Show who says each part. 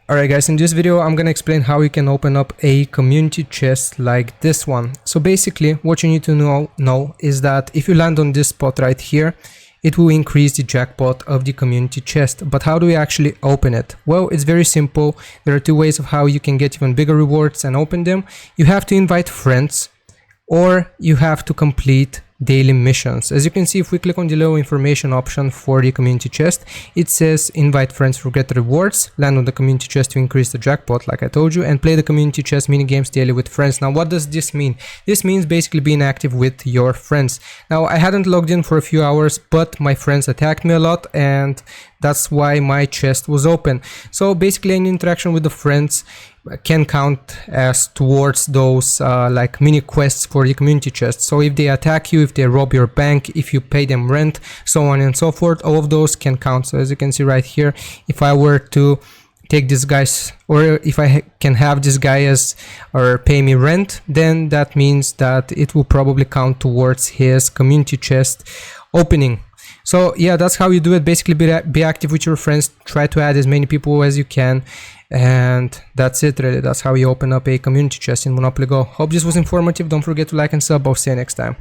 Speaker 1: Alright guys, in this video I'm gonna explain how you can open up a community chest like this one. So basically what you need to know is that if you land on this spot right here, it will increase the jackpot of the community chest. But how do we actually open it? Well, it's very simple. There are two ways of how you can get even bigger rewards and open them. You have to invite friends, or you have to complete daily missions. As you can see, if we click on the little information option for the community chest, it says invite friends for greater rewards, land on the community chest to increase the jackpot like I told you, and play the community chest mini games daily with friends. Now what does this mean? This means basically being active with your friends. Now I hadn't logged in for a few hours, but my friends attacked me a lot and that's why my chest was open. So basically any interaction with the friends can count as towards those like mini quests for the community chest. So if they attack you, if they rob your bank, if you pay them rent, so on and so forth, all of those can count. So as you can see right here, if I were to take this guy's, or if I can have this guy as or pay me rent, then that means that it will probably count towards his community chest opening. So yeah, that's how you do it. Basically be active with your friends, try to add as many people as you can, and that's it really. That's how you open up a community chest in Monopoly Go. Hope this was informative. Don't forget to like and sub. I'll see you next time.